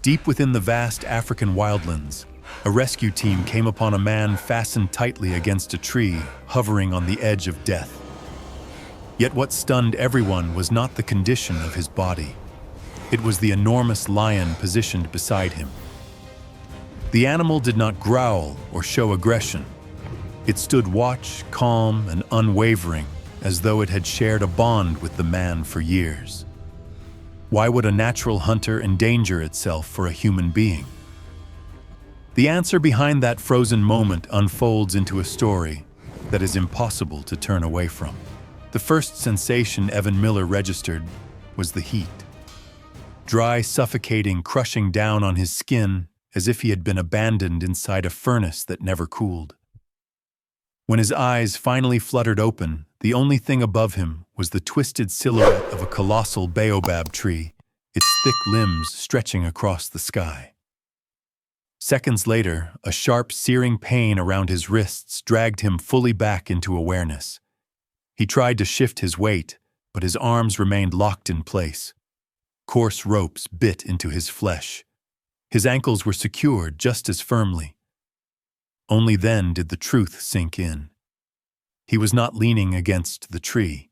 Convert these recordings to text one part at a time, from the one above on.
Deep within the vast African wildlands, a rescue team came upon a man fastened tightly against a tree, hovering on the edge of death. Yet what stunned everyone was not the condition of his body. It was the enormous lion positioned beside him. The animal did not growl or show aggression. It stood watch, calm and unwavering, as though it had shared a bond with the man for years. Why would a natural hunter endanger itself for a human being? The answer behind that frozen moment unfolds into a story that is impossible to turn away from. The first sensation Evan Miller registered was the heat. Dry, suffocating, crushing down on his skin as if he had been abandoned inside a furnace that never cooled. When his eyes finally fluttered open, the only thing above him was the twisted silhouette of a colossal baobab tree, its thick limbs stretching across the sky. Seconds later, a sharp, searing pain around his wrists dragged him fully back into awareness. He tried to shift his weight, but his arms remained locked in place. Coarse ropes bit into his flesh. His ankles were secured just as firmly. Only then did the truth sink in. He was not leaning against the tree.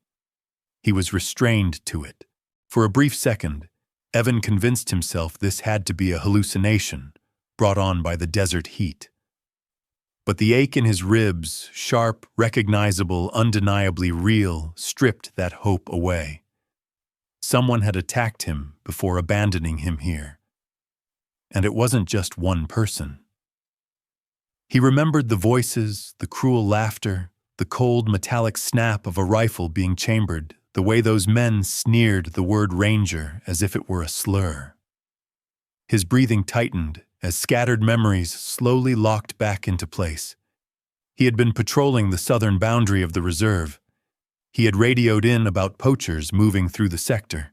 He was restrained to it. For a brief second, Evan convinced himself this had to be a hallucination, brought on by the desert heat. But the ache in his ribs, sharp, recognizable, undeniably real, stripped that hope away. Someone had attacked him before abandoning him here. And it wasn't just one person. He remembered the voices, the cruel laughter, the cold metallic snap of a rifle being chambered, the way those men sneered the word ranger as if it were a slur. His breathing tightened as scattered memories slowly locked back into place. He had been patrolling the southern boundary of the reserve. He had radioed in about poachers moving through the sector.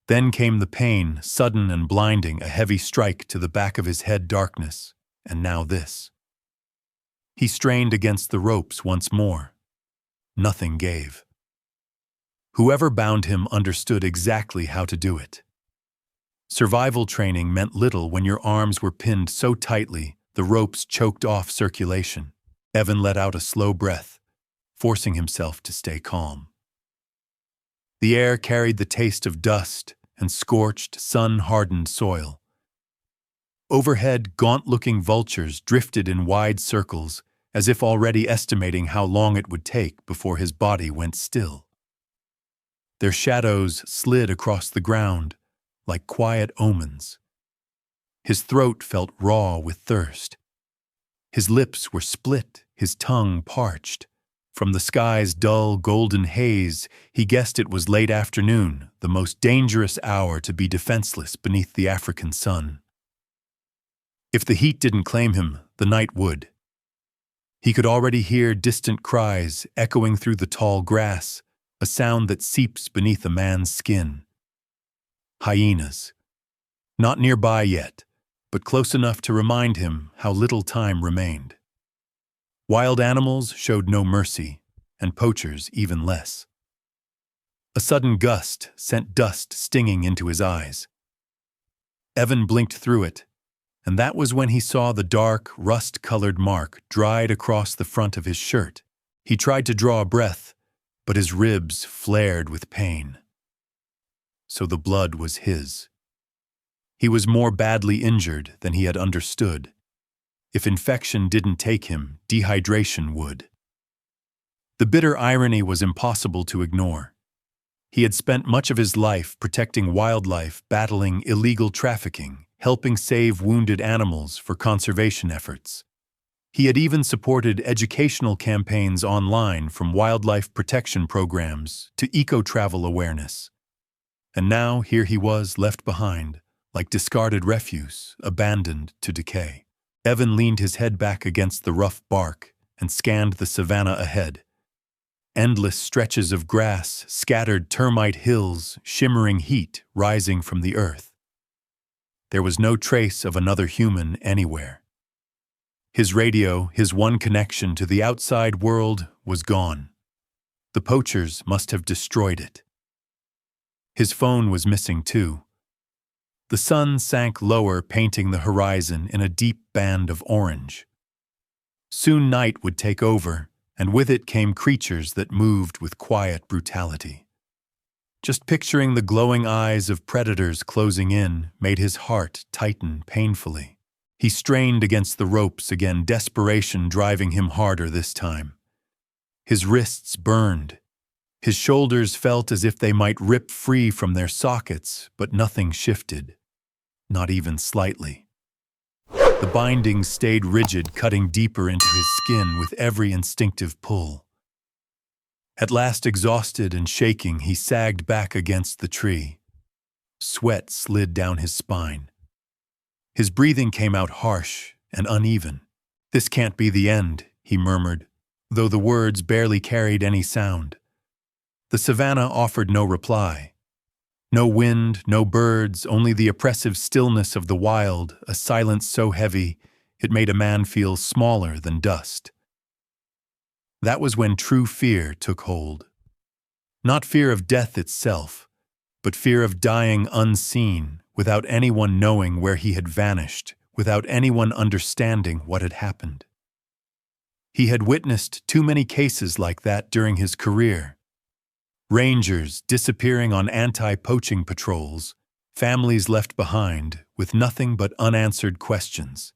Then came the pain, sudden and blinding, a heavy strike to the back of his head, darkness, and now this. He strained against the ropes once more. Nothing gave. Whoever bound him understood exactly how to do it. Survival training meant little when your arms were pinned so tightly the ropes choked off circulation. Evan let out a slow breath, forcing himself to stay calm. The air carried the taste of dust and scorched, sun-hardened soil. Overhead, gaunt-looking vultures drifted in wide circles, as if already estimating how long it would take before his body went still. Their shadows slid across the ground, like quiet omens. His throat felt raw with thirst. His lips were split, his tongue parched. From the sky's dull, golden haze, he guessed it was late afternoon, the most dangerous hour to be defenseless beneath the African sun. If the heat didn't claim him, the night would. He could already hear distant cries echoing through the tall grass, a sound that seeps beneath a man's skin. Hyenas. Not nearby yet, but close enough to remind him how little time remained. Wild animals showed no mercy, and poachers even less. A sudden gust sent dust stinging into his eyes. Evan blinked through it, and that was when he saw the dark, rust-colored mark dried across the front of his shirt. He tried to draw a breath, but his ribs flared with pain. So the blood was his. He was more badly injured than he had understood. If infection didn't take him, dehydration would. The bitter irony was impossible to ignore. He had spent much of his life protecting wildlife, battling illegal trafficking, helping save wounded animals for conservation efforts. He had even supported educational campaigns online, from wildlife protection programs to eco-travel awareness. And now here he was, left behind, like discarded refuse, abandoned to decay. Evan leaned his head back against the rough bark and scanned the savanna ahead. Endless stretches of grass, scattered termite hills, shimmering heat rising from the earth. There was no trace of another human anywhere. His radio, his one connection to the outside world, was gone. The poachers must have destroyed it. His phone was missing too. The sun sank lower, painting the horizon in a deep band of orange. Soon night would take over, and with it came creatures that moved with quiet brutality. Just picturing the glowing eyes of predators closing in made his heart tighten painfully. He strained against the ropes again, desperation driving him harder this time. His wrists burned. His shoulders felt as if they might rip free from their sockets, but nothing shifted, not even slightly. The bindings stayed rigid, cutting deeper into his skin with every instinctive pull. At last, exhausted and shaking, he sagged back against the tree. Sweat slid down his spine. His breathing came out harsh and uneven. "This can't be the end," he murmured, though the words barely carried any sound. The savannah offered no reply. No wind, no birds, only the oppressive stillness of the wild, a silence so heavy it made a man feel smaller than dust. That was when true fear took hold. Not fear of death itself, but fear of dying unseen, without anyone knowing where he had vanished, without anyone understanding what had happened. He had witnessed too many cases like that during his career. Rangers disappearing on anti-poaching patrols, families left behind with nothing but unanswered questions.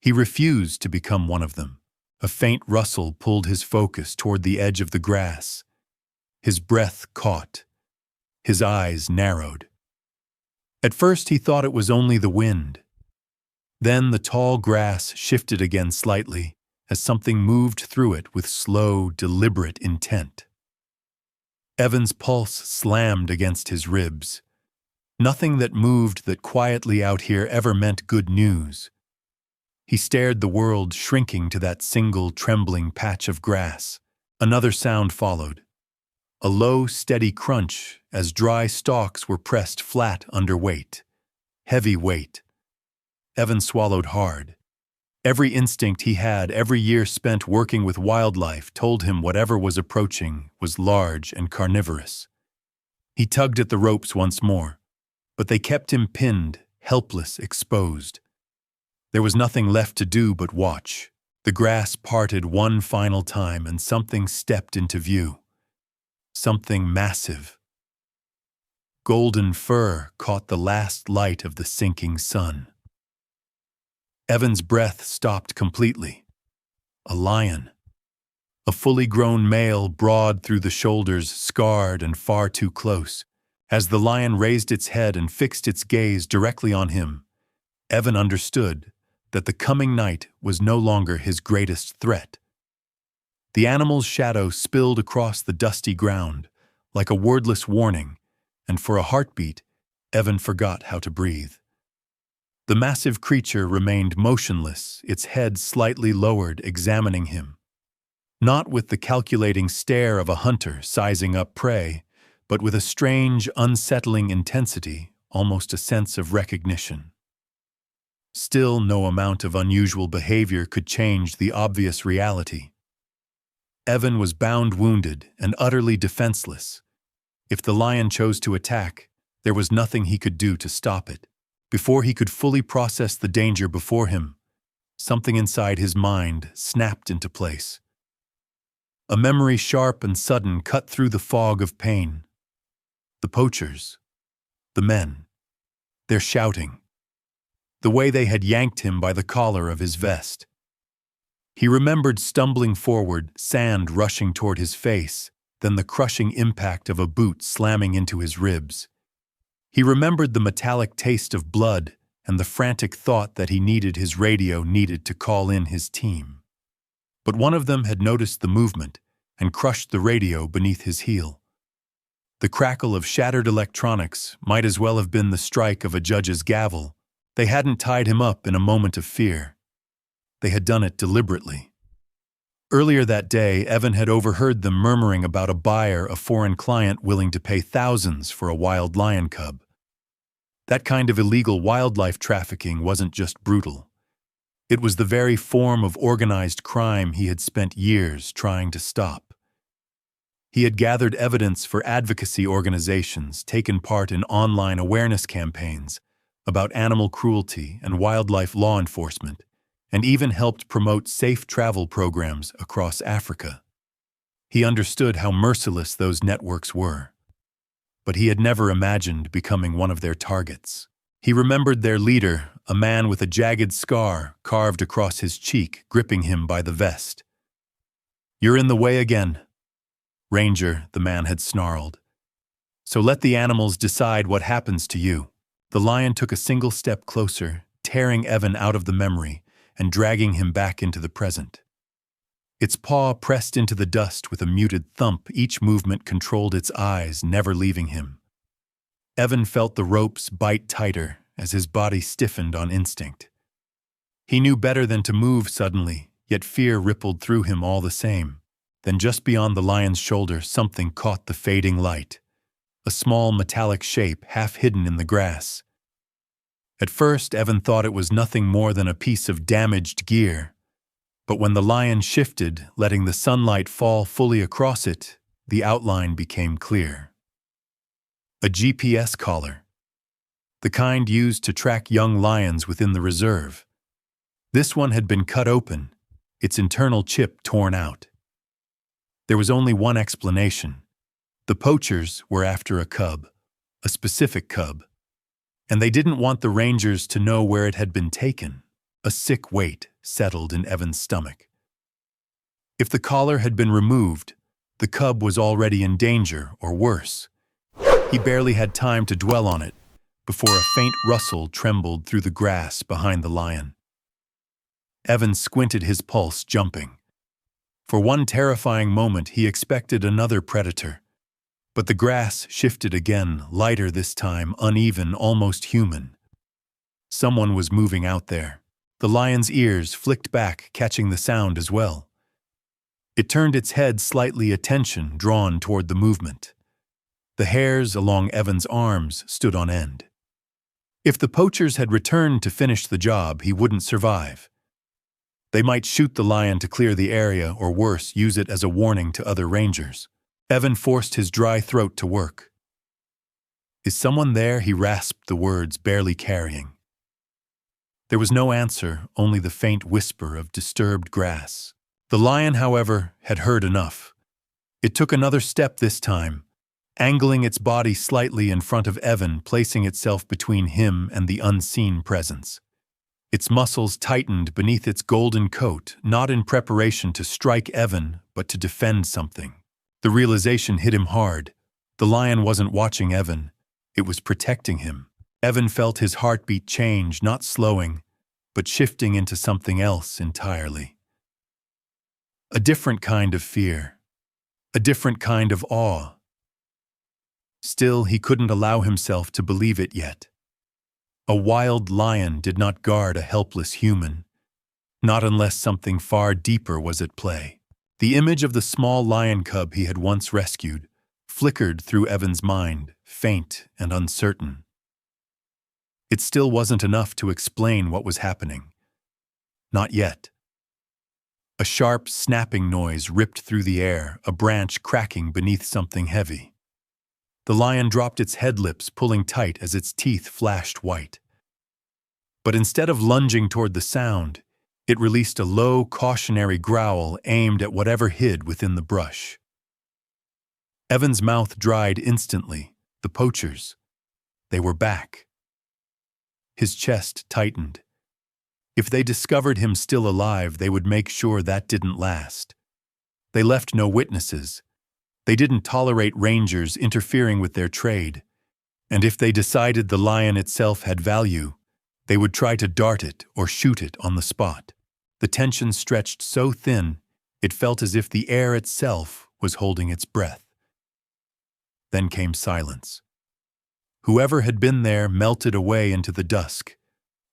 He refused to become one of them. A faint rustle pulled his focus toward the edge of the grass. His breath caught. His eyes narrowed. At first he thought it was only the wind. Then the tall grass shifted again slightly as something moved through it with slow, deliberate intent. Evan's pulse slammed against his ribs. Nothing that moved that quietly out here ever meant good news. He stared the world shrinking to that single trembling patch of grass. Another sound followed. A low, steady crunch as dry stalks were pressed flat under weight. Heavy weight. Evan swallowed hard. Every instinct he had, every year spent working with wildlife, told him whatever was approaching was large and carnivorous. He tugged at the ropes once more, but they kept him pinned, helpless, exposed. There was nothing left to do but watch. The grass parted one final time and something stepped into view. Something massive. Golden fur caught the last light of the sinking sun. Evan's breath stopped completely. A lion. A fully grown male, broad through the shoulders, scarred and far too close. As the lion raised its head and fixed its gaze directly on him, Evan understood that the coming night was no longer his greatest threat. The animal's shadow spilled across the dusty ground, like a wordless warning, and for a heartbeat, Evan forgot how to breathe. The massive creature remained motionless, its head slightly lowered, examining him. Not with the calculating stare of a hunter sizing up prey, but with a strange, unsettling intensity, almost a sense of recognition. Still, no amount of unusual behavior could change the obvious reality. Evan was bound wounded and utterly defenseless. If the lion chose to attack, there was nothing he could do to stop it. Before he could fully process the danger before him, something inside his mind snapped into place. A memory sharp and sudden cut through the fog of pain. The poachers. The men. Their shouting. The way they had yanked him by the collar of his vest. He remembered stumbling forward, sand rushing toward his face, then the crushing impact of a boot slamming into his ribs. He remembered the metallic taste of blood and the frantic thought that he needed his radio needed to call in his team. But one of them had noticed the movement and crushed the radio beneath his heel. The crackle of shattered electronics might as well have been the strike of a judge's gavel. They hadn't tied him up in a moment of fear. They had done it deliberately. Earlier that day, Evan had overheard them murmuring about a buyer, a foreign client willing to pay thousands for a wild lion cub. That kind of illegal wildlife trafficking wasn't just brutal. It was the very form of organized crime he had spent years trying to stop. He had gathered evidence for advocacy organizations, taken part in online awareness campaigns, about animal cruelty and wildlife law enforcement, and even helped promote safe travel programs across Africa. He understood how merciless those networks were, but he had never imagined becoming one of their targets. He remembered their leader, a man with a jagged scar carved across his cheek, gripping him by the vest. "You're in the way again, Ranger," the man had snarled. "So let the animals decide what happens to you." The lion took a single step closer, tearing Evan out of the memory and dragging him back into the present. Its paw pressed into the dust with a muted thump. Each movement controlled its eyes, never leaving him. Evan felt the ropes bite tighter as his body stiffened on instinct. He knew better than to move suddenly, yet fear rippled through him all the same. Then just beyond the lion's shoulder, something caught the fading light. A small metallic shape half hidden in the grass. At first, Evan thought it was nothing more than a piece of damaged gear. But when the lion shifted, letting the sunlight fall fully across it, the outline became clear. A GPS collar. The kind used to track young lions within the reserve. This one had been cut open, its internal chip torn out. There was only one explanation. The poachers were after a cub, a specific cub, and they didn't want the rangers to know where it had been taken. A sick weight settled in Evan's stomach. If the collar had been removed, the cub was already in danger, or worse. He barely had time to dwell on it before a faint rustle trembled through the grass behind the lion. Evan squinted, his pulse jumping. For one terrifying moment, he expected another predator. But the grass shifted again, lighter this time, uneven, almost human. Someone was moving out there. The lion's ears flicked back, catching the sound as well. It turned its head slightly, attention drawn toward the movement. The hairs along Evan's arms stood on end. If the poachers had returned to finish the job, he wouldn't survive. They might shoot the lion to clear the area, or worse, use it as a warning to other rangers. Evan forced his dry throat to work. "Is someone there?" He rasped the words, barely carrying. There was no answer, only the faint whisper of disturbed grass. The lion, however, had heard enough. It took another step this time, angling its body slightly in front of Evan, placing itself between him and the unseen presence. Its muscles tightened beneath its golden coat, not in preparation to strike Evan, but to defend something. The realization hit him hard. The lion wasn't watching Evan. It was protecting him. Evan felt his heartbeat change, not slowing, but shifting into something else entirely. A different kind of fear. A different kind of awe. Still, he couldn't allow himself to believe it yet. A wild lion did not guard a helpless human, not unless something far deeper was at play. The image of the small lion cub he had once rescued flickered through Evan's mind, faint and uncertain. It still wasn't enough to explain what was happening. Not yet. A sharp, snapping noise ripped through the air, a branch cracking beneath something heavy. The lion dropped its head, lips pulling tight as its teeth flashed white. But instead of lunging toward the sound, it released a low, cautionary growl aimed at whatever hid within the brush. Evan's mouth dried instantly. The poachers. They were back. His chest tightened. If they discovered him still alive, they would make sure that didn't last. They left no witnesses. They didn't tolerate rangers interfering with their trade. And if they decided the lion itself had value, they would try to dart it or shoot it on the spot. The tension stretched so thin, it felt as if the air itself was holding its breath. Then came silence. Whoever had been there melted away into the dusk,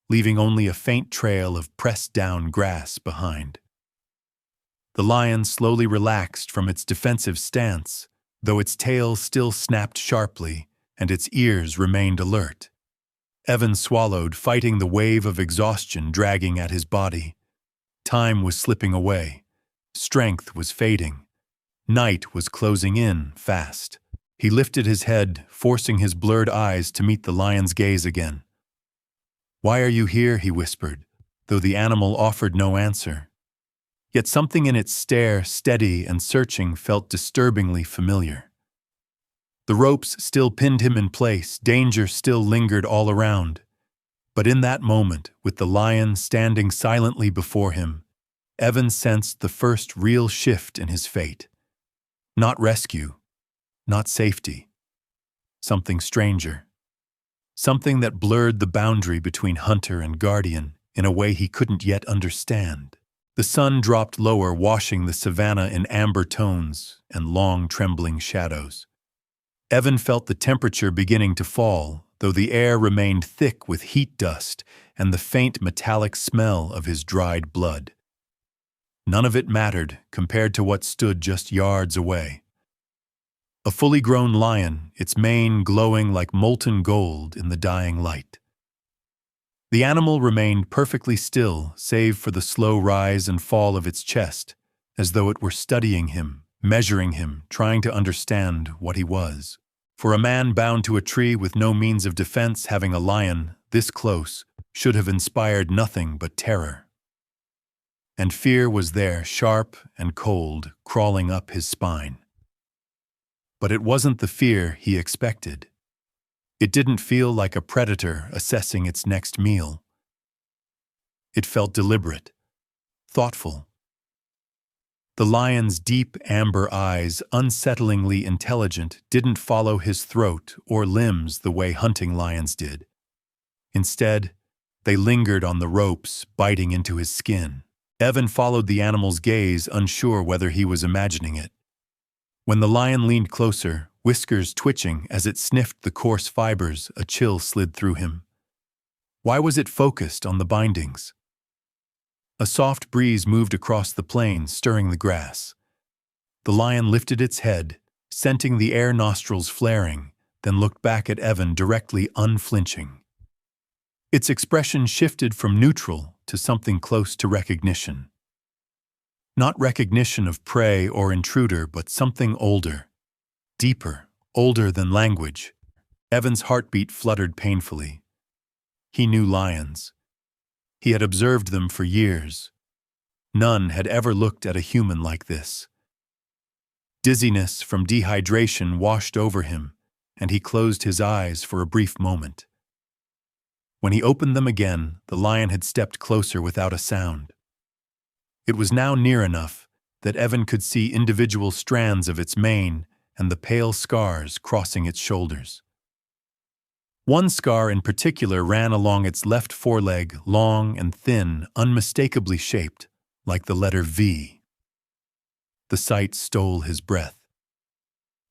leaving only a faint trail of pressed-down grass behind. The lion slowly relaxed from its defensive stance, though its tail still snapped sharply and its ears remained alert. Evan swallowed, fighting the wave of exhaustion dragging at his body. Time was slipping away. Strength was fading. Night was closing in fast. He lifted his head, forcing his blurred eyes to meet the lion's gaze again. "Why are you here?" he whispered, though the animal offered no answer. Yet something in its stare, steady and searching, felt disturbingly familiar. The ropes still pinned him in place, danger still lingered all around. But in that moment, with the lion standing silently before him, Evan sensed the first real shift in his fate. Not rescue, not safety. Something stranger. Something that blurred the boundary between hunter and guardian in a way he couldn't yet understand. The sun dropped lower, washing the savanna in amber tones and long, trembling shadows. Evan felt the temperature beginning to fall, though the air remained thick with heat dust and the faint metallic smell of his dried blood. None of it mattered compared to what stood just yards away. A fully grown lion, its mane glowing like molten gold in the dying light. The animal remained perfectly still, save for the slow rise and fall of its chest, as though it were studying him, measuring him, trying to understand what he was. For a man bound to a tree with no means of defense, having a lion this close should have inspired nothing but terror. And fear was there, sharp and cold, crawling up his spine. But it wasn't the fear he expected. It didn't feel like a predator assessing its next meal. It felt deliberate, thoughtful. The lion's deep amber eyes, unsettlingly intelligent, didn't follow his throat or limbs the way hunting lions did. Instead, they lingered on the ropes, biting into his skin. Evan followed the animal's gaze, unsure whether he was imagining it. When the lion leaned closer, whiskers twitching as it sniffed the coarse fibers, a chill slid through him. Why was it focused on the bindings? A soft breeze moved across the plain, stirring the grass. The lion lifted its head, scenting the air, nostrils flaring, then looked back at Evan directly, unflinching. Its expression shifted from neutral to something close to recognition. Not recognition of prey or intruder, but something older. Deeper, older than language. Evan's heartbeat fluttered painfully. He knew lions. He had observed them for years. None had ever looked at a human like this. Dizziness from dehydration washed over him, and he closed his eyes for a brief moment. When he opened them again, the lion had stepped closer without a sound. It was now near enough that Evan could see individual strands of its mane and the pale scars crossing its shoulders. One scar in particular ran along its left foreleg, long and thin, unmistakably shaped, like the letter V. The sight stole his breath.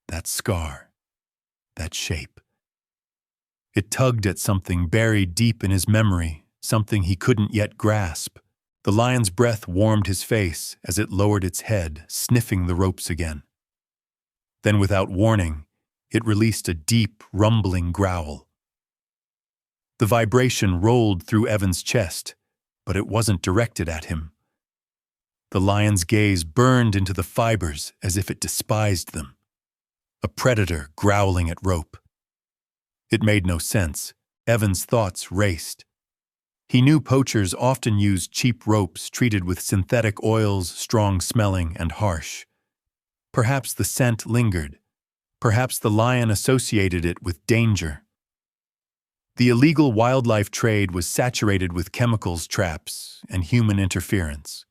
That scar, that shape. It tugged at something buried deep in his memory, something he couldn't yet grasp. The lion's breath warmed his face as it lowered its head, sniffing the ropes again. Then, without warning, it released a deep, rumbling growl. The vibration rolled through Evan's chest, but it wasn't directed at him. The lion's gaze burned into the fibers as if it despised them. A predator growling at rope. It made no sense. Evan's thoughts raced. He knew poachers often used cheap ropes treated with synthetic oils, strong-smelling and harsh. Perhaps the scent lingered. Perhaps the lion associated it with danger. The illegal wildlife trade was saturated with chemicals, traps, and human interference.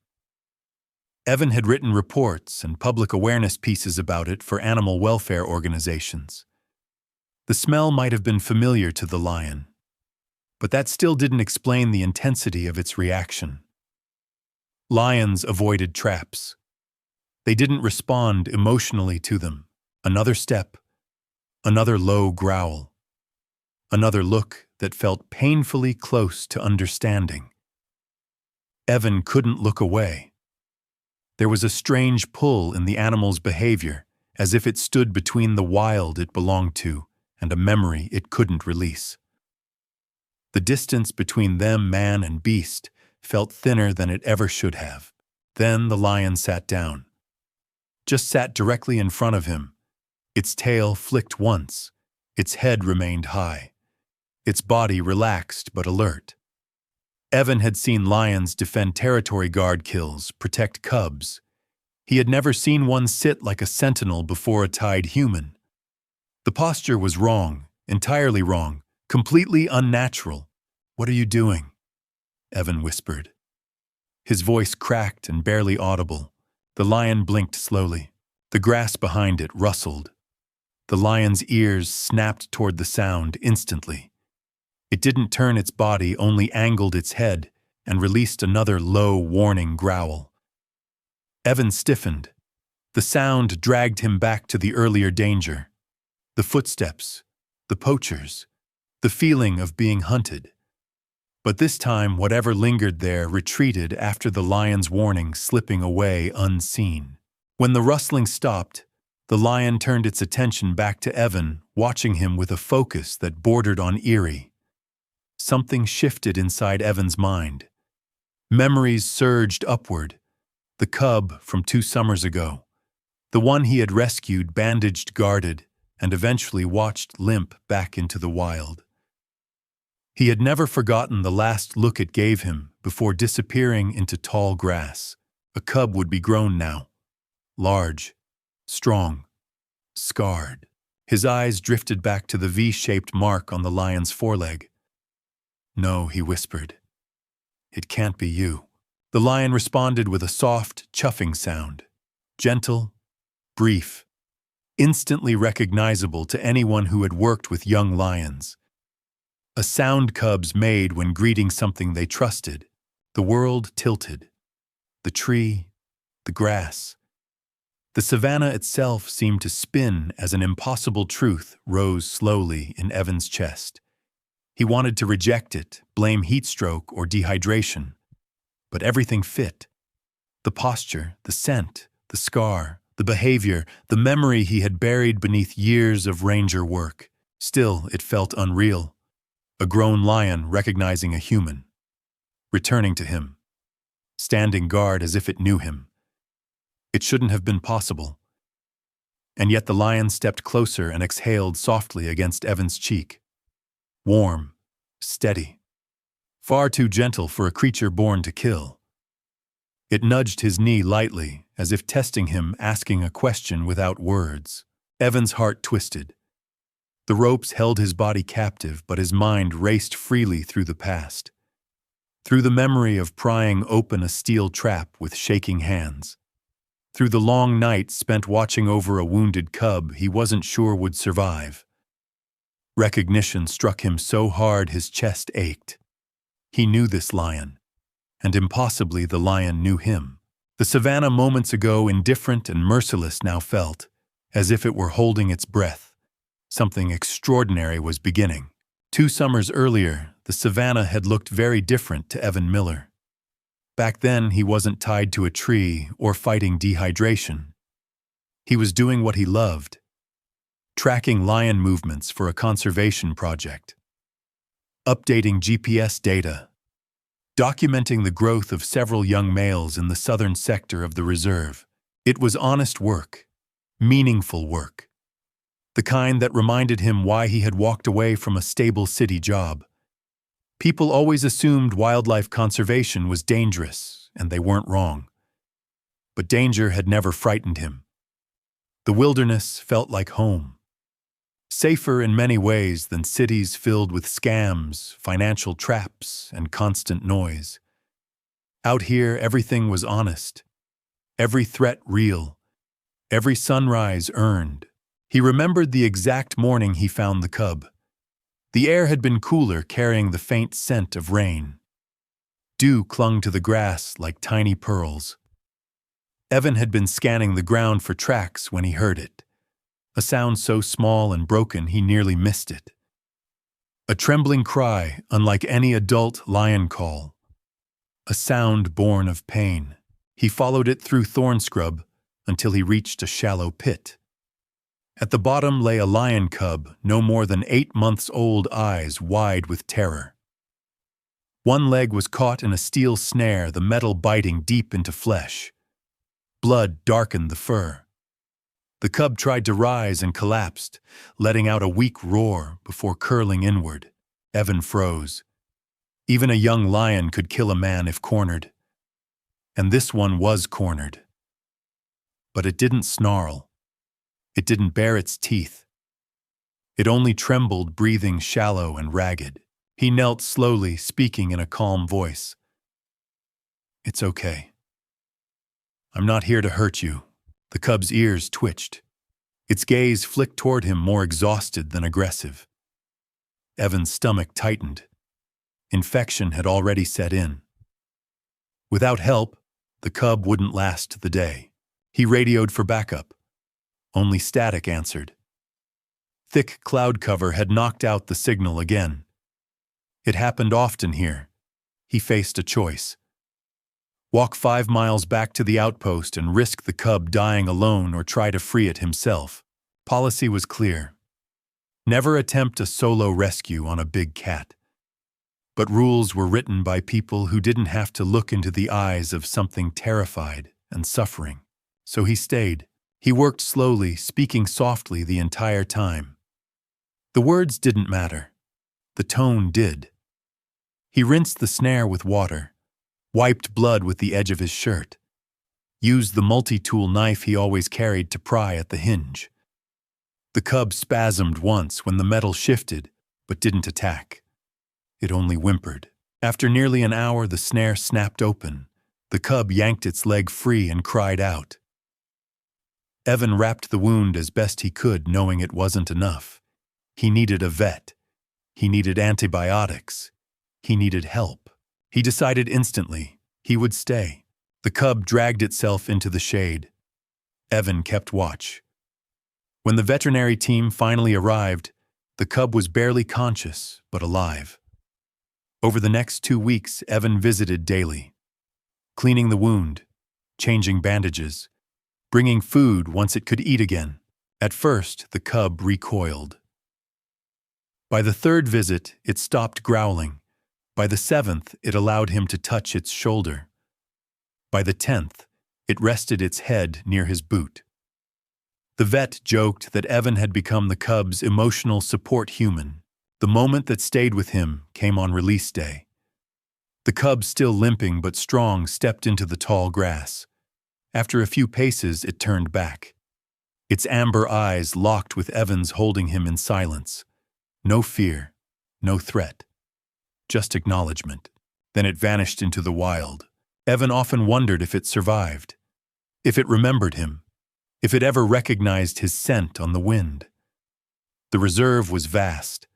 Evan had written reports and public awareness pieces about it for animal welfare organizations. The smell might have been familiar to the lion, but that still didn't explain the intensity of its reaction. Lions avoided traps. They didn't respond emotionally to them. Another step, another low growl, another look that felt painfully close to understanding. Evan couldn't look away. There was a strange pull in the animal's behavior, as if it stood between the wild it belonged to and a memory it couldn't release. The distance between them, man and beast, felt thinner than it ever should have. Then the lion sat down. Just sat directly in front of him. Its tail flicked once. Its head remained high. Its body relaxed but alert. Evan had seen lions defend territory guard kills, protect cubs. He had never seen one sit like a sentinel before a tied human. The posture was wrong, entirely wrong, completely unnatural. "What are you doing?" Evan whispered. His voice cracked and barely audible. The lion blinked slowly. The grass behind it rustled. The lion's ears snapped toward the sound instantly. It didn't turn its body, only angled its head and released another low, warning growl. Evan stiffened. The sound dragged him back to the earlier danger. The footsteps, the poachers, the feeling of being hunted. But this time, whatever lingered there retreated after the lion's warning, slipping away unseen. When the rustling stopped, the lion turned its attention back to Evan, watching him with a focus that bordered on eerie. Something shifted inside Evan's mind. Memories surged upward. The cub from 2 summers ago. The one he had rescued, bandaged, guarded, and eventually watched limp back into the wild. He had never forgotten the last look it gave him before disappearing into tall grass. A cub would be grown now. Large, strong, scarred. His eyes drifted back to the V-shaped mark on the lion's foreleg. "No," he whispered. "It can't be you." The lion responded with a soft, chuffing sound. Gentle, brief, instantly recognizable to anyone who had worked with young lions. A sound cubs made when greeting something they trusted. The world tilted. The tree, the grass. The savanna itself seemed to spin as an impossible truth rose slowly in Evan's chest. He wanted to reject it, blame heatstroke or dehydration. But everything fit. The posture, the scent, the scar, the behavior, the memory he had buried beneath years of ranger work. Still, it felt unreal. A grown lion recognizing a human. Returning to him. Standing guard as if it knew him. It shouldn't have been possible. And yet the lion stepped closer and exhaled softly against Evan's cheek. Warm, steady. Far too gentle for a creature born to kill. It nudged his knee lightly, as if testing him, asking a question without words. Evan's heart twisted. The ropes held his body captive, but his mind raced freely through the past. Through the memory of prying open a steel trap with shaking hands. Through the long nights spent watching over a wounded cub he wasn't sure would survive. Recognition struck him so hard his chest ached. He knew this lion, and impossibly the lion knew him. The savanna moments ago indifferent and merciless now felt, as if it were holding its breath. Something extraordinary was beginning. 2 summers earlier, the savanna had looked very different to Evan Miller. Back then, he wasn't tied to a tree or fighting dehydration. He was doing what he loved, tracking lion movements for a conservation project, updating GPS data, documenting the growth of several young males in the southern sector of the reserve. It was honest work, meaningful work, the kind that reminded him why he had walked away from a stable city job. People always assumed wildlife conservation was dangerous, and they weren't wrong. But danger had never frightened him. The wilderness felt like home. Safer in many ways than cities filled with scams, financial traps, and constant noise. Out here, everything was honest. Every threat real. Every sunrise earned. He remembered the exact morning he found the cub. The air had been cooler, carrying the faint scent of rain. Dew clung to the grass like tiny pearls. Evan had been scanning the ground for tracks when he heard it. A sound so small and broken he nearly missed it. A trembling cry, unlike any adult lion call. A sound born of pain. He followed it through thorn scrub until he reached a shallow pit. At the bottom lay a lion cub, no more than 8 months old, eyes wide with terror. One leg was caught in a steel snare, the metal biting deep into flesh. Blood darkened the fur. The cub tried to rise and collapsed, letting out a weak roar before curling inward. Evan froze. Even a young lion could kill a man if cornered. And this one was cornered. But it didn't snarl. It didn't bare its teeth. It only trembled, breathing shallow and ragged. He knelt slowly, speaking in a calm voice. "It's okay. I'm not here to hurt you." The cub's ears twitched. Its gaze flicked toward him, more exhausted than aggressive. Evan's stomach tightened. Infection had already set in. Without help, the cub wouldn't last the day. He radioed for backup. Only static answered. Thick cloud cover had knocked out the signal again. It happened often here. He faced a choice. Walk 5 miles back to the outpost and risk the cub dying alone, or try to free it himself. Policy was clear. Never attempt a solo rescue on a big cat. But rules were written by people who didn't have to look into the eyes of something terrified and suffering. So he stayed. He worked slowly, speaking softly the entire time. The words didn't matter. The tone did. He rinsed the snare with water, wiped blood with the edge of his shirt, used the multi-tool knife he always carried to pry at the hinge. The cub spasmed once when the metal shifted, but didn't attack. It only whimpered. After nearly an hour, the snare snapped open. The cub yanked its leg free and cried out. Evan wrapped the wound as best he could, knowing it wasn't enough. He needed a vet. He needed antibiotics. He needed help. He decided instantly he would stay. The cub dragged itself into the shade. Evan kept watch. When the veterinary team finally arrived, the cub was barely conscious, but alive. Over the next 2 weeks, Evan visited daily, cleaning the wound, changing bandages, bringing food once it could eat again. At first, the cub recoiled. By the 3rd visit, it stopped growling. By the 7th, it allowed him to touch its shoulder. By the 10th, it rested its head near his boot. The vet joked that Evan had become the cub's emotional support human. The moment that stayed with him came on release day. The cub, still limping but strong, stepped into the tall grass. After a few paces, it turned back. Its amber eyes locked with Evan's, holding him in silence. No fear, no threat, just acknowledgement. Then it vanished into the wild. Evan often wondered if it survived, if it remembered him, if it ever recognized his scent on the wind. The reserve was vast.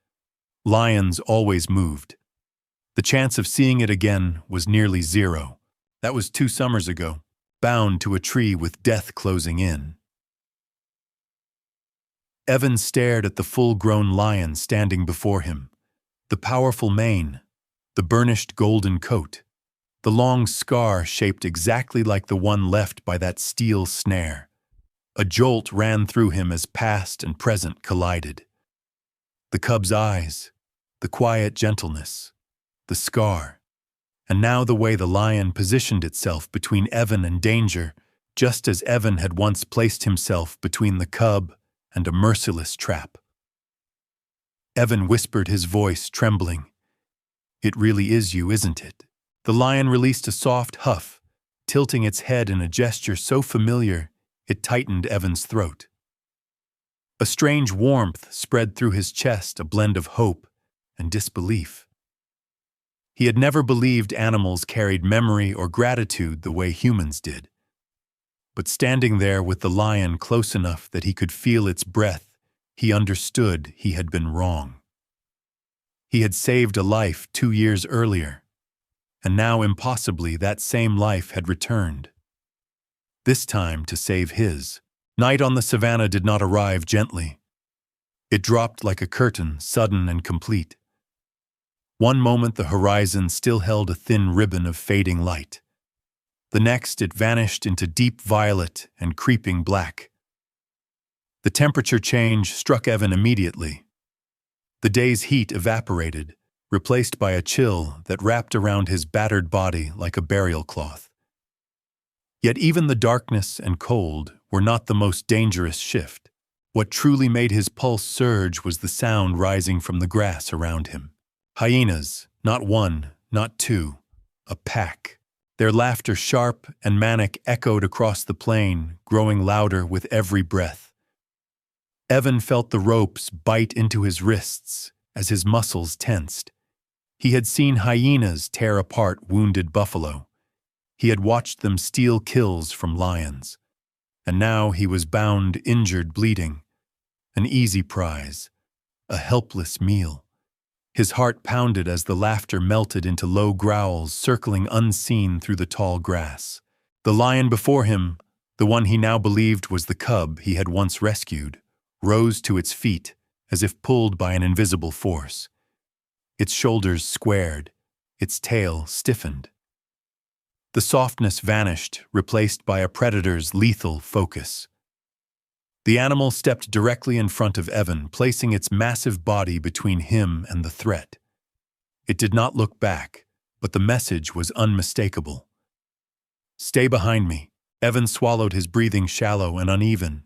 Lions always moved. The chance of seeing it again was nearly zero. That was 2 summers ago, bound to a tree with death closing in. Evan stared at the full-grown lion standing before him. The powerful mane, the burnished golden coat, the long scar shaped exactly like the one left by that steel snare. A jolt ran through him as past and present collided. The cub's eyes, the quiet gentleness, the scar, and now the way the lion positioned itself between Evan and danger, just as Evan had once placed himself between the cub and a merciless trap. Evan whispered, his voice trembling. "It really is you, isn't it?" The lion released a soft huff, tilting its head in a gesture so familiar it tightened Evan's throat. A strange warmth spread through his chest, a blend of hope and disbelief. He had never believed animals carried memory or gratitude the way humans did. But standing there with the lion close enough that he could feel its breath, he understood he had been wrong. He had saved a life 2 years earlier, and now impossibly that same life had returned. This time to save his. Night on the savannah did not arrive gently. It dropped like a curtain, sudden and complete. One moment the horizon still held a thin ribbon of fading light. The next it vanished into deep violet and creeping black. The temperature change struck Evan immediately. The day's heat evaporated, replaced by a chill that wrapped around his battered body like a burial cloth. Yet even the darkness and cold were not the most dangerous shift. What truly made his pulse surge was the sound rising from the grass around him. Hyenas, not one, not two, a pack. Their laughter, sharp and manic, echoed across the plain, growing louder with every breath. Evan felt the ropes bite into his wrists as his muscles tensed. He had seen hyenas tear apart wounded buffalo. He had watched them steal kills from lions. And now he was bound, injured, bleeding. An easy prize, a helpless meal. His heart pounded as the laughter melted into low growls, circling unseen through the tall grass. The lion before him, the one he now believed was the cub he had once rescued, rose to its feet as if pulled by an invisible force. Its shoulders squared, its tail stiffened. The softness vanished, replaced by a predator's lethal focus. The animal stepped directly in front of Evan, placing its massive body between him and the threat. It did not look back, but the message was unmistakable. "Stay behind me." Evan swallowed, his breathing shallow and uneven.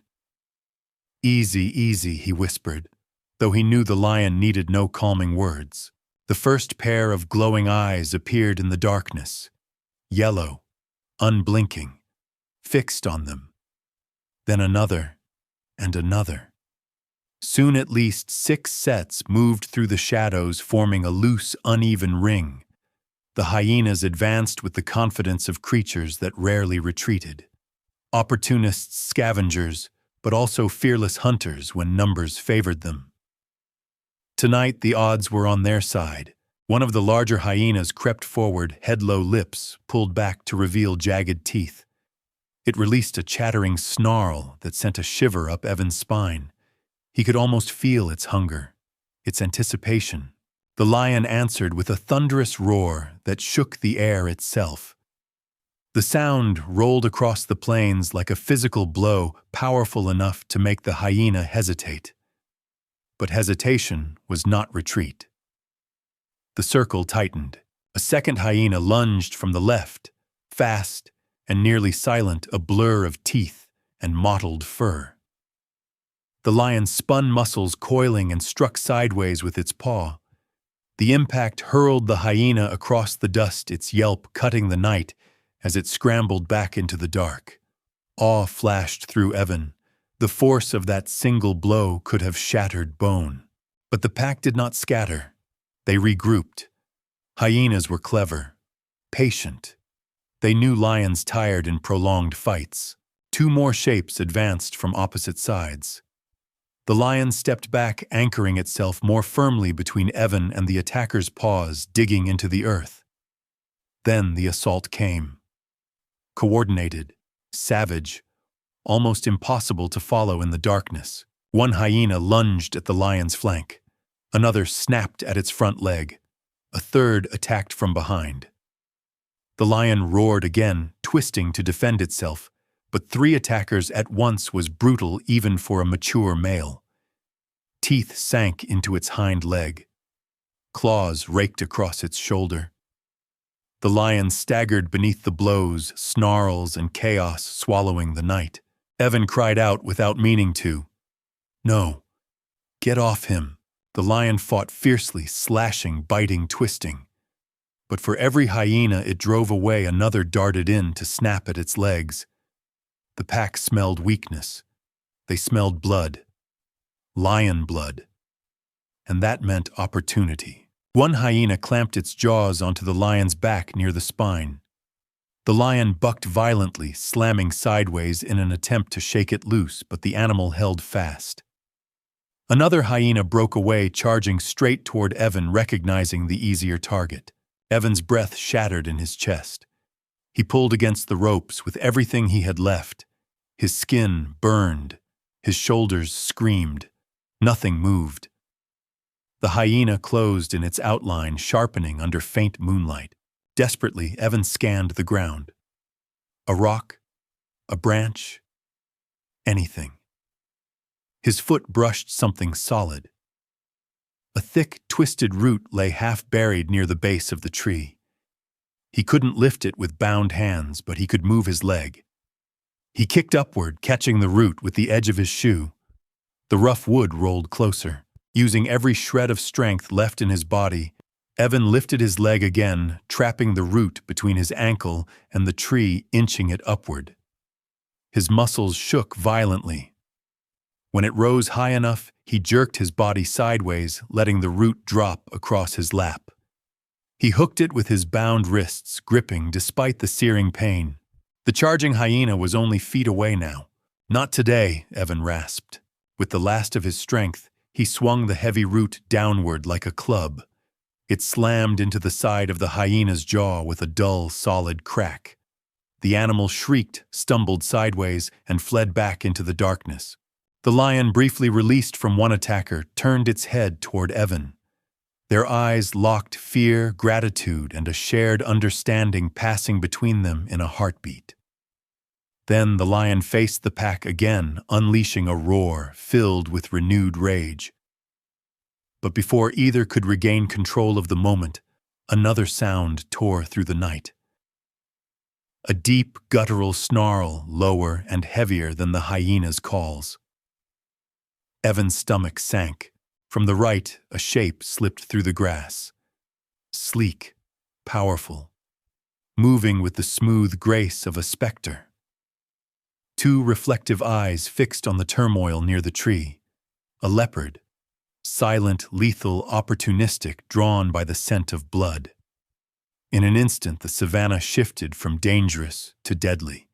"Easy, easy," he whispered, though he knew the lion needed no calming words. The first pair of glowing eyes appeared in the darkness, yellow, unblinking, fixed on them. Then another, and another. Soon at least 6 sets moved through the shadows, forming a loose, uneven ring. The hyenas advanced with the confidence of creatures that rarely retreated. Opportunists, scavengers, but also fearless hunters when numbers favored them. Tonight the odds were on their side. One of the larger hyenas crept forward, head-low, lips pulled back to reveal jagged teeth. It released a chattering snarl that sent a shiver up Evan's spine. He could almost feel its hunger, its anticipation. The lion answered with a thunderous roar that shook the air itself. The sound rolled across the plains like a physical blow, powerful enough to make the hyena hesitate. But hesitation was not retreat. The circle tightened. A second hyena lunged from the left, fast and nearly silent, a blur of teeth and mottled fur. The lion spun, muscles coiling, and struck sideways with its paw. The impact hurled the hyena across the dust, its yelp cutting the night as it scrambled back into the dark. Awe flashed through Evan. The force of that single blow could have shattered bone. But the pack did not scatter. They regrouped. Hyenas were clever, patient. They knew lions tired in prolonged fights. 2 more shapes advanced from opposite sides. The lion stepped back, anchoring itself more firmly between Evan and the attacker's paws, digging into the earth. Then the assault came. Coordinated, savage, almost impossible to follow in the darkness. One hyena lunged at the lion's flank. Another snapped at its front leg. A third attacked from behind. The lion roared again, twisting to defend itself, but 3 attackers at once was brutal even for a mature male. Teeth sank into its hind leg. Claws raked across its shoulder. The lion staggered beneath the blows, snarls and chaos swallowing the night. Evan cried out without meaning to. "No, get off him." The lion fought fiercely, slashing, biting, twisting. But for every hyena it drove away, another darted in to snap at its legs. The pack smelled weakness. They smelled blood. Lion blood. And that meant opportunity. One hyena clamped its jaws onto the lion's back near the spine. The lion bucked violently, slamming sideways in an attempt to shake it loose, but the animal held fast. Another hyena broke away, charging straight toward Evan, recognizing the easier target. Evan's breath shattered in his chest. He pulled against the ropes with everything he had left. His skin burned. His shoulders screamed. Nothing moved. The hyena closed in its outline, sharpening under faint moonlight. Desperately, Evan scanned the ground. A rock, a branch, anything. His foot brushed something solid. A thick, twisted root lay half buried near the base of the tree. He couldn't lift it with bound hands, but he could move his leg. He kicked upward, catching the root with the edge of his shoe. The rough wood rolled closer. Using every shred of strength left in his body, Evan lifted his leg again, trapping the root between his ankle and the tree, inching it upward. His muscles shook violently. When it rose high enough, he jerked his body sideways, letting the root drop across his lap. He hooked it with his bound wrists, gripping despite the searing pain. The charging hyena was only feet away now. "Not today," Evan rasped. With the last of his strength, he swung the heavy root downward like a club. It slammed into the side of the hyena's jaw with a dull, solid crack. The animal shrieked, stumbled sideways, and fled back into the darkness. The lion, briefly released from one attacker, turned its head toward Evan. Their eyes locked, fear, gratitude, and a shared understanding passing between them in a heartbeat. Then the lion faced the pack again, unleashing a roar filled with renewed rage. But before either could regain control of the moment, another sound tore through the night. A deep, guttural snarl, lower and heavier than the hyena's calls. Evan's stomach sank. From the right, a shape slipped through the grass. Sleek, powerful, moving with the smooth grace of a specter. Two reflective eyes fixed on the turmoil near the tree. A leopard, silent, lethal, opportunistic, drawn by the scent of blood. In an instant, the savannah shifted from dangerous to deadly.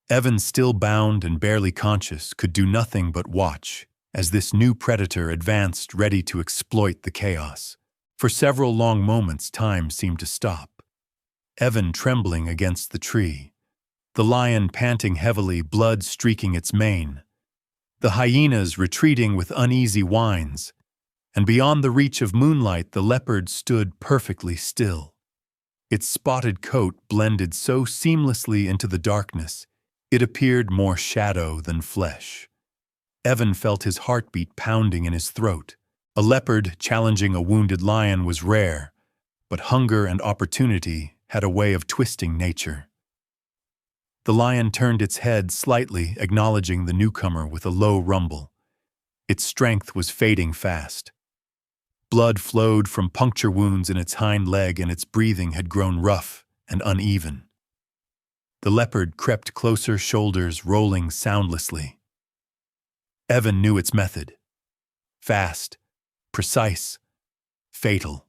Evan, still bound and barely conscious, could do nothing but watch as this new predator advanced, ready to exploit the chaos. For several long moments, time seemed to stop. Evan trembling against the tree. The lion panting heavily, blood streaking its mane. The hyenas retreating with uneasy whines. And beyond the reach of moonlight, the leopard stood perfectly still. Its spotted coat blended so seamlessly into the darkness, it appeared more shadow than flesh. Evan felt his heartbeat pounding in his throat. A leopard challenging a wounded lion was rare, but hunger and opportunity had a way of twisting nature. The lion turned its head slightly, acknowledging the newcomer with a low rumble. Its strength was fading fast. Blood flowed from puncture wounds in its hind leg, and its breathing had grown rough and uneven. The leopard crept closer, shoulders rolling soundlessly. Evan knew its method. Fast, precise, fatal.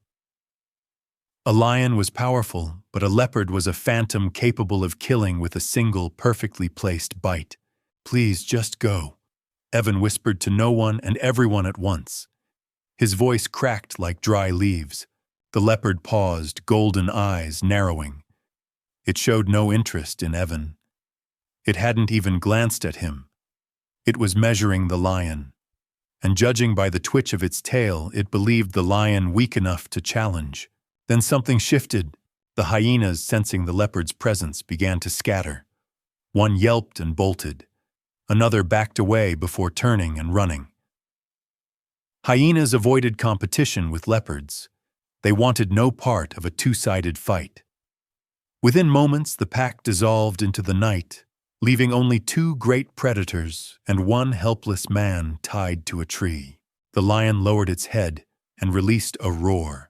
A lion was powerful, but a leopard was a phantom capable of killing with a single, perfectly placed bite. "Please, just go," Evan whispered to no one and everyone at once. His voice cracked like dry leaves. The leopard paused, golden eyes narrowing. It showed no interest in Evan. It hadn't even glanced at him. It was measuring the lion, and judging by the twitch of its tail, it believed the lion weak enough to challenge. Then something shifted. The hyenas, sensing the leopard's presence, began to scatter. One yelped and bolted. Another backed away before turning and running. Hyenas avoided competition with leopards. They wanted no part of a two-sided fight. Within moments, the pack dissolved into the night, leaving only two great predators and one helpless man tied to a tree. The lion lowered its head and released a roar.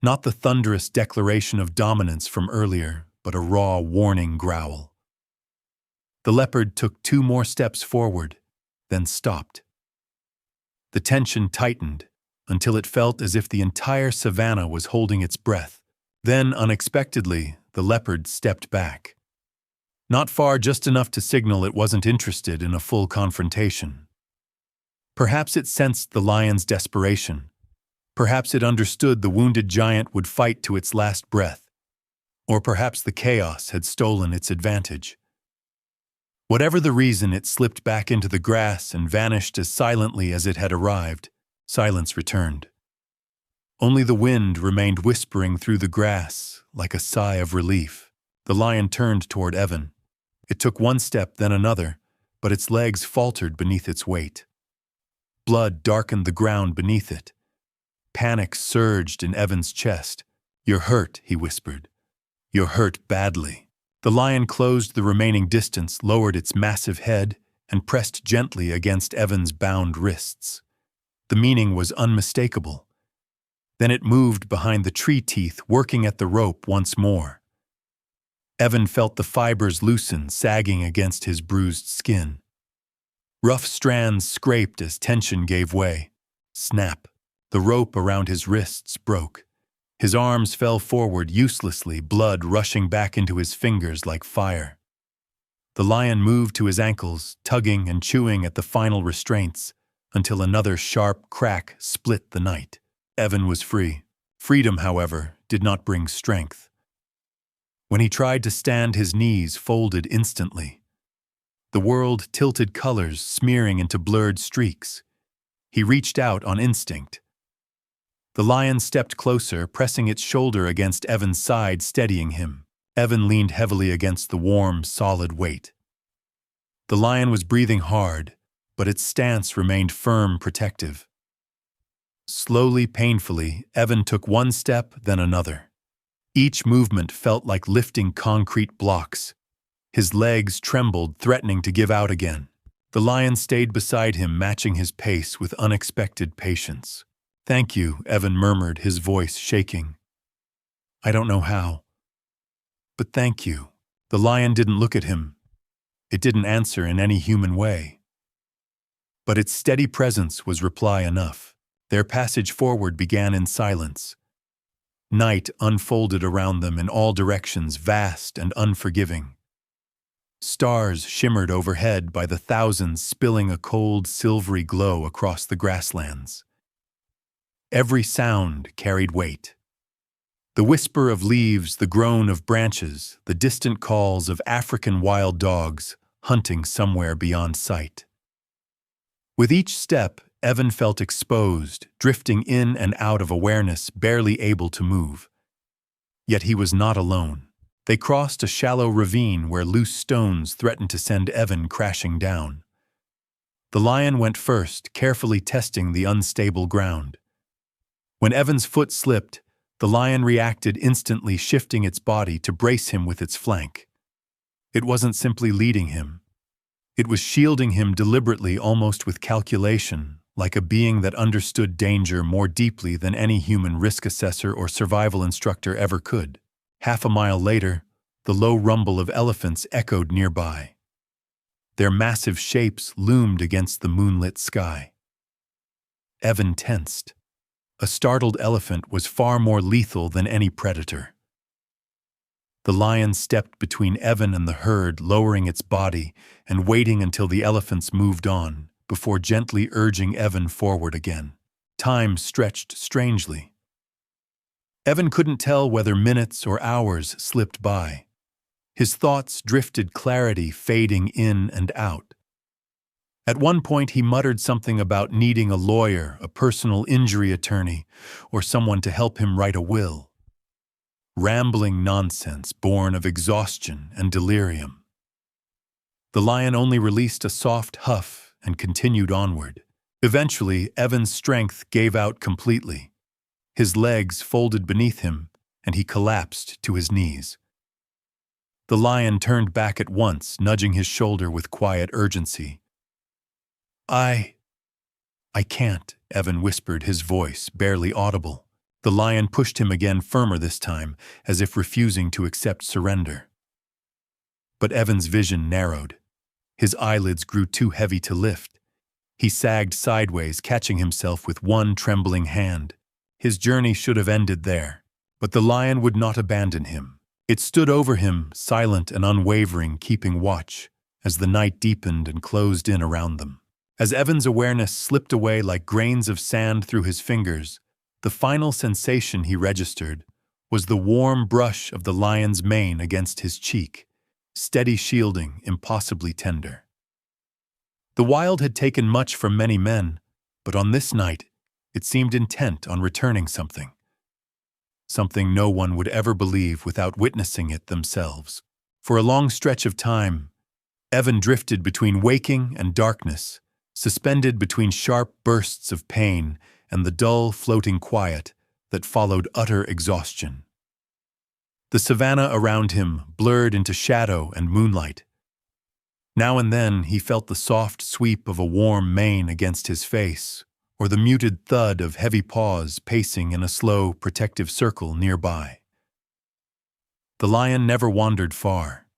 Not the thunderous declaration of dominance from earlier, but a raw, warning growl. The leopard took 2 more steps forward, then stopped. The tension tightened until it felt as if the entire savannah was holding its breath. Then, unexpectedly, the leopard stepped back. Not far, just enough to signal it wasn't interested in a full confrontation. Perhaps it sensed the lion's desperation. Perhaps it understood the wounded giant would fight to its last breath. Or perhaps the chaos had stolen its advantage. Whatever the reason, it slipped back into the grass and vanished as silently as it had arrived. Silence returned. Only the wind remained whispering through the grass like a sigh of relief. The lion turned toward Evan. It took one step, then another, but its legs faltered beneath its weight. Blood darkened the ground beneath it. Panic surged in Evan's chest. "You're hurt," he whispered. "You're hurt badly." The lion closed the remaining distance, lowered its massive head, and pressed gently against Evan's bound wrists. The meaning was unmistakable. Then it moved behind the tree teeth, working at the rope once more. Evan felt the fibers loosen, sagging against his bruised skin. Rough strands scraped as tension gave way. Snap! The rope around his wrists broke. His arms fell forward uselessly, blood rushing back into his fingers like fire. The lion moved to his ankles, tugging and chewing at the final restraints, until another sharp crack split the night. Evan was free. Freedom, however, did not bring strength. When he tried to stand, his knees folded instantly. The world tilted colors, smearing into blurred streaks. He reached out on instinct. The lion stepped closer, pressing its shoulder against Evan's side, steadying him. Evan leaned heavily against the warm, solid weight. The lion was breathing hard, but its stance remained firm, protective. Slowly, painfully, Evan took one step, then another. Each movement felt like lifting concrete blocks. His legs trembled, threatening to give out again. The lion stayed beside him, matching his pace with unexpected patience. "Thank you," Evan murmured, his voice shaking. "I don't know how. But thank you." The lion didn't look at him. It didn't answer in any human way. But its steady presence was reply enough. Their passage forward began in silence. Night unfolded around them in all directions, vast and unforgiving. Stars shimmered overhead by the thousands, spilling a cold, silvery glow across the grasslands. Every sound carried weight. The whisper of leaves, the groan of branches, the distant calls of African wild dogs hunting somewhere beyond sight. With each step, Evan felt exposed, drifting in and out of awareness, barely able to move. Yet he was not alone. They crossed a shallow ravine where loose stones threatened to send Evan crashing down. The lion went first, carefully testing the unstable ground. When Evan's foot slipped, the lion reacted instantly, shifting its body to brace him with its flank. It wasn't simply leading him. It was shielding him deliberately, almost with calculation, like a being that understood danger more deeply than any human risk assessor or survival instructor ever could. Half a mile later, the low rumble of elephants echoed nearby. Their massive shapes loomed against the moonlit sky. Evan tensed. A startled elephant was far more lethal than any predator. The lion stepped between Evan and the herd, lowering its body and waiting until the elephants moved on, before gently urging Evan forward again. Time stretched strangely. Evan couldn't tell whether minutes or hours slipped by. His thoughts drifted, clarity fading in and out. At one point he muttered something about needing a lawyer, a personal injury attorney, or someone to help him write a will. Rambling nonsense born of exhaustion and delirium. The lion only released a soft huff and continued onward. Eventually, Evan's strength gave out completely. His legs folded beneath him, and he collapsed to his knees. The lion turned back at once, nudging his shoulder with quiet urgency. I can't," Evan whispered, his voice barely audible. The lion pushed him again, firmer this time, as if refusing to accept surrender. But Evan's vision narrowed. His eyelids grew too heavy to lift. He sagged sideways, catching himself with one trembling hand. His journey should have ended there, but the lion would not abandon him. It stood over him, silent and unwavering, keeping watch, as the night deepened and closed in around them. As Evan's awareness slipped away like grains of sand through his fingers, the final sensation he registered was the warm brush of the lion's mane against his cheek, steady shielding, impossibly tender. The wild had taken much from many men, but on this night it seemed intent on returning something. Something no one would ever believe without witnessing it themselves. For a long stretch of time, Evan drifted between waking and darkness, suspended between sharp bursts of pain and the dull, floating quiet that followed utter exhaustion. The savanna around him blurred into shadow and moonlight. Now and then he felt the soft sweep of a warm mane against his face, or the muted thud of heavy paws pacing in a slow, protective circle nearby. The lion never wandered far.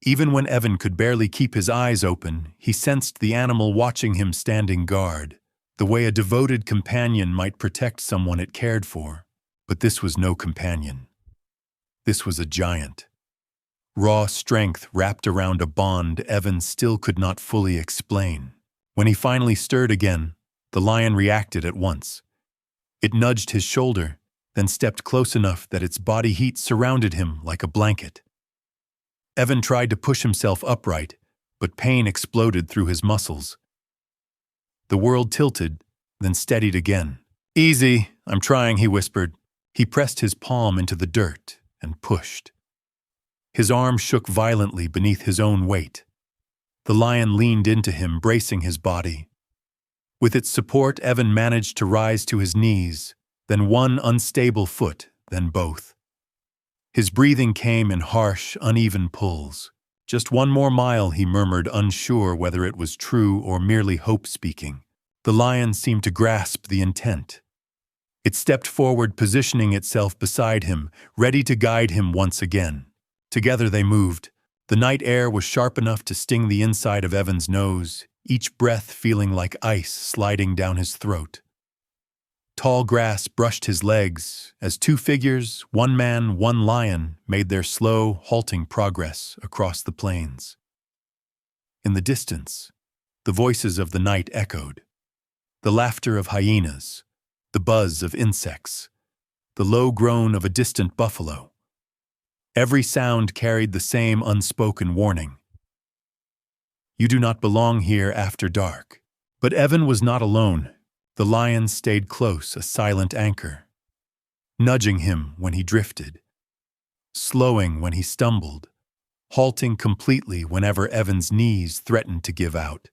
Even when Evan could barely keep his eyes open, he sensed the animal watching him standing guard, the way a devoted companion might protect someone it cared for. But this was no companion. This was a giant. Raw strength wrapped around a bond Evan still could not fully explain. When he finally stirred again, the lion reacted at once. It nudged his shoulder, then stepped close enough that its body heat surrounded him like a blanket. Evan tried to push himself upright, but pain exploded through his muscles. The world tilted, then steadied again. "Easy, I'm trying," he whispered. He pressed his palm into the dirt and pushed. His arm shook violently beneath his own weight. The lion leaned into him, bracing his body. With its support, Evan managed to rise to his knees, then one unstable foot, then both. His breathing came in harsh, uneven pulls. "Just one more mile," he murmured, unsure whether it was true or merely hope speaking. The lion seemed to grasp the intent. It stepped forward, positioning itself beside him, ready to guide him once again. Together they moved. The night air was sharp enough to sting the inside of Evan's nose, each breath feeling like ice sliding down his throat. Tall grass brushed his legs as two figures, one man, one lion, made their slow, halting progress across the plains. In the distance, the voices of the night echoed. The laughter of hyenas, the buzz of insects, the low groan of a distant buffalo. Every sound carried the same unspoken warning. You do not belong here after dark. But Evan was not alone. The lion stayed close, a silent anchor, nudging him when he drifted, slowing when he stumbled, halting completely whenever Evan's knees threatened to give out.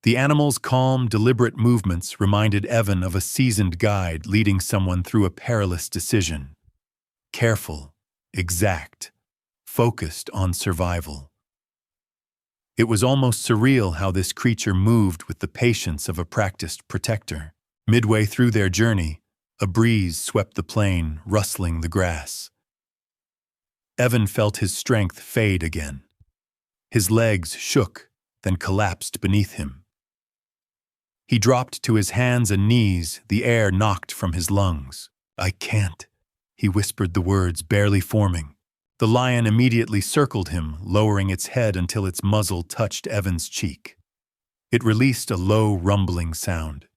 The animal's calm, deliberate movements reminded Evan of a seasoned guide leading someone through a perilous decision. Careful, exact, focused on survival. It was almost surreal how this creature moved with the patience of a practiced protector. Midway through their journey, a breeze swept the plain, rustling the grass. Evan felt his strength fade again. His legs shook, then collapsed beneath him. He dropped to his hands and knees, the air knocked from his lungs. "I can't," he whispered the words barely forming. The lion immediately circled him, lowering its head until its muzzle touched Evan's cheek. It released a low, rumbling sound.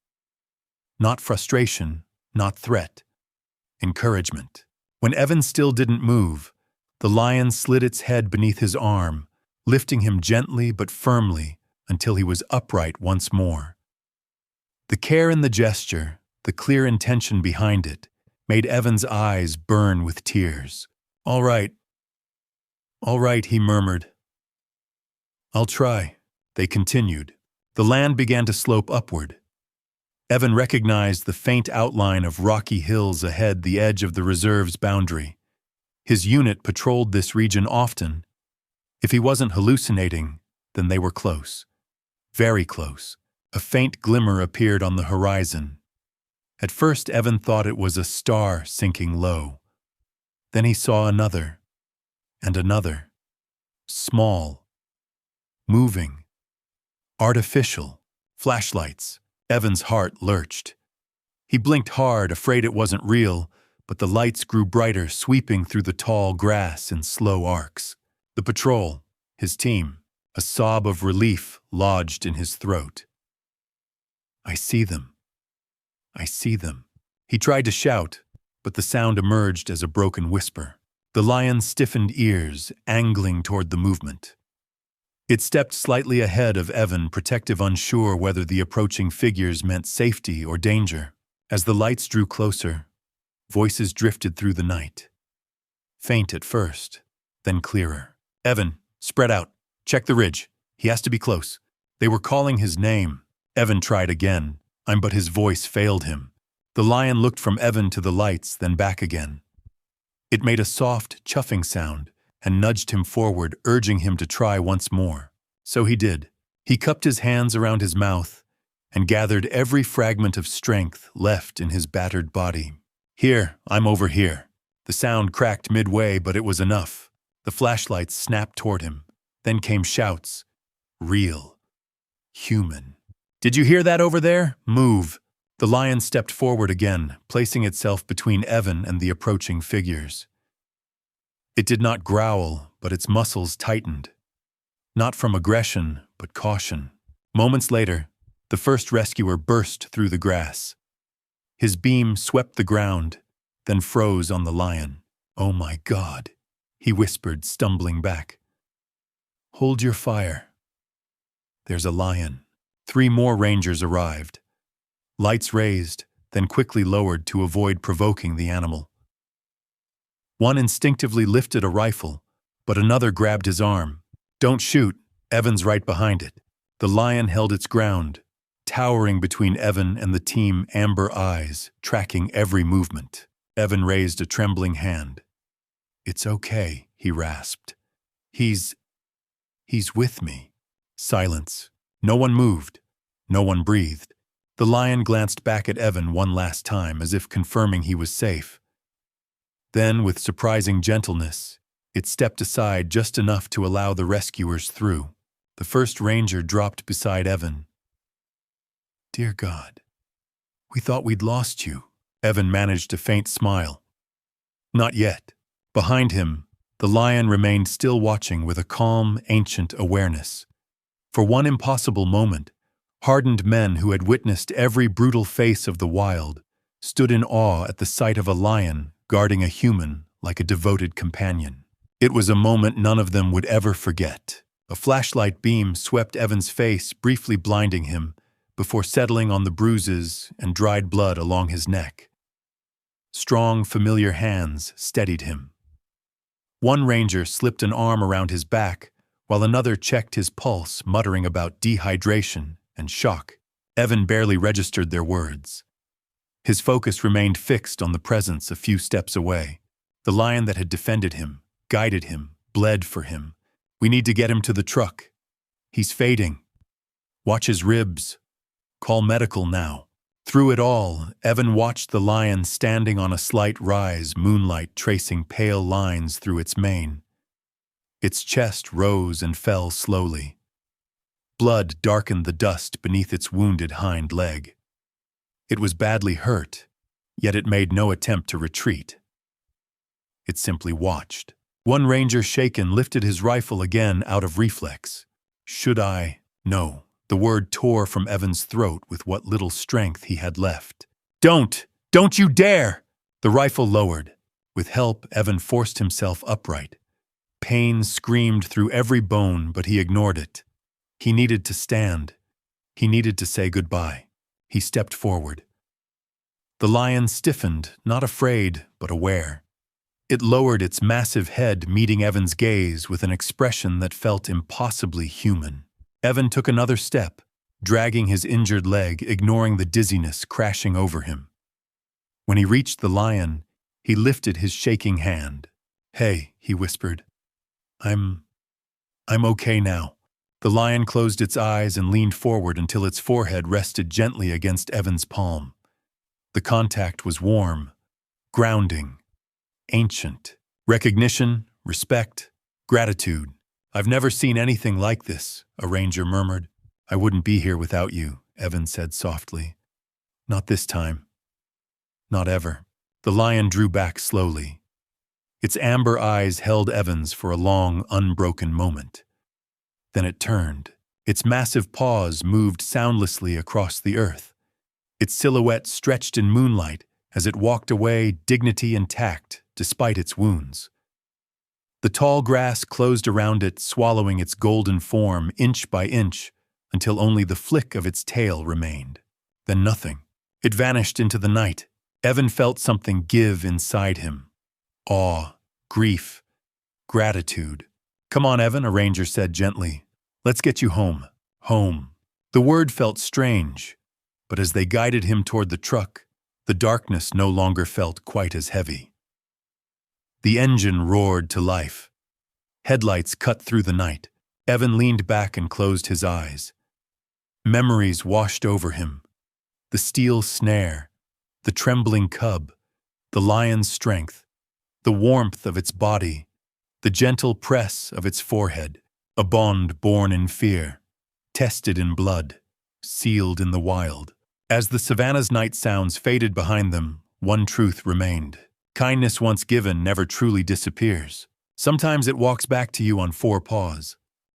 Not frustration, not threat. Encouragement. When Evan still didn't move, the lion slid its head beneath his arm, lifting him gently but firmly until he was upright once more. The care in the gesture, the clear intention behind it, made Evan's eyes burn with tears. All right, he murmured. "I'll try," they continued. The land began to slope upward. Evan recognized the faint outline of rocky hills ahead, the edge of the reserve's boundary. His unit patrolled this region often. If he wasn't hallucinating, then they were close. Very close. A faint glimmer appeared on the horizon. At first, Evan thought it was a star sinking low. Then he saw another, and another. Small. Moving. Artificial. Flashlights. Evan's heart lurched. He blinked hard, afraid it wasn't real, but the lights grew brighter, sweeping through the tall grass in slow arcs. The patrol, his team, a sob of relief lodged in his throat. "I see them. I see them." He tried to shout, but the sound emerged as a broken whisper. The lion stiffened ears, angling toward the movement. It stepped slightly ahead of Evan, protective, unsure whether the approaching figures meant safety or danger. As the lights drew closer, voices drifted through the night. Faint at first, then clearer. "Evan, spread out. Check the ridge. He has to be close." They were calling his name. Evan tried again, but his voice failed him. The lion looked from Evan to the lights, then back again. It made a soft, chuffing sound and nudged him forward, urging him to try once more. So he did. He cupped his hands around his mouth, and gathered every fragment of strength left in his battered body. "Here, I'm over here." The sound cracked midway, but it was enough. The flashlights snapped toward him. Then came shouts. Real. Human. "Did you hear that over there? Move." The lion stepped forward again, placing itself between Evan and the approaching figures. It did not growl, but its muscles tightened. Not from aggression, but caution. Moments later, the first rescuer burst through the grass. His beam swept the ground, then froze on the lion. "Oh my God," he whispered, stumbling back. "Hold your fire." "There's a lion." 3 more rangers arrived. Lights raised, then quickly lowered to avoid provoking the animal. One instinctively lifted a rifle, but another grabbed his arm. "Don't shoot, Evan's right behind it." The lion held its ground, towering between Evan and the team, amber eyes, tracking every movement. Evan raised a trembling hand. "It's okay," he rasped. He's with me." Silence. No one moved. No one breathed. The lion glanced back at Evan one last time, as if confirming he was safe. Then, with surprising gentleness, it stepped aside just enough to allow the rescuers through. The first ranger dropped beside Evan. "Dear God, we thought we'd lost you." Evan managed a faint smile. "Not yet." Behind him, the lion remained still, watching with a calm, ancient awareness. For one impossible moment, hardened men who had witnessed every brutal face of the wild stood in awe at the sight of a lion guarding a human like a devoted companion. It was a moment none of them would ever forget. A flashlight beam swept Evan's face, briefly blinding him, before settling on the bruises and dried blood along his neck. Strong, familiar hands steadied him. One ranger slipped an arm around his back, while another checked his pulse, muttering about dehydration and shock. Evan barely registered their words. His focus remained fixed on the presence a few steps away. The lion that had defended him, guided him, bled for him. "We need to get him to the truck. He's fading. Watch his ribs. Call medical now." Through it all, Evan watched the lion standing on a slight rise, moonlight tracing pale lines through its mane. Its chest rose and fell slowly. Blood darkened the dust beneath its wounded hind leg. It was badly hurt, yet it made no attempt to retreat. It simply watched. One ranger, shaken, lifted his rifle again out of reflex. "Should I?" "No." The word tore from Evan's throat with what little strength he had left. "Don't! Don't you dare!" The rifle lowered. With help, Evan forced himself upright. Pain screamed through every bone, but he ignored it. He needed to stand. He needed to say goodbye. He stepped forward. The lion stiffened, not afraid, but aware. It lowered its massive head, meeting Evan's gaze with an expression that felt impossibly human. Evan took another step, dragging his injured leg, ignoring the dizziness crashing over him. When he reached the lion, he lifted his shaking hand. "Hey," he whispered. I'm okay now." The lion closed its eyes and leaned forward until its forehead rested gently against Evan's palm. The contact was warm, grounding, ancient. Recognition, respect, gratitude. "I've never seen anything like this," a ranger murmured. "I wouldn't be here without you," Evan said softly. "Not this time. Not ever." The lion drew back slowly. Its amber eyes held Evan's for a long, unbroken moment. Then it turned. Its massive paws moved soundlessly across the earth. Its silhouette stretched in moonlight as it walked away, dignity intact despite its wounds. The tall grass closed around it, swallowing its golden form inch by inch until only the flick of its tail remained. Then nothing. It vanished into the night. Evan felt something give inside him. Awe, grief, gratitude. "Come on, Evan," a ranger said gently. "Let's get you home." Home. The word felt strange, but as they guided him toward the truck, the darkness no longer felt quite as heavy. The engine roared to life. Headlights cut through the night. Evan leaned back and closed his eyes. Memories washed over him. The steel snare, the trembling cub, the lion's strength, the warmth of its body, the gentle press of its forehead, a bond born in fear, tested in blood, sealed in the wild. As the savannah's night sounds faded behind them, one truth remained. Kindness once given never truly disappears. Sometimes it walks back to you on four paws.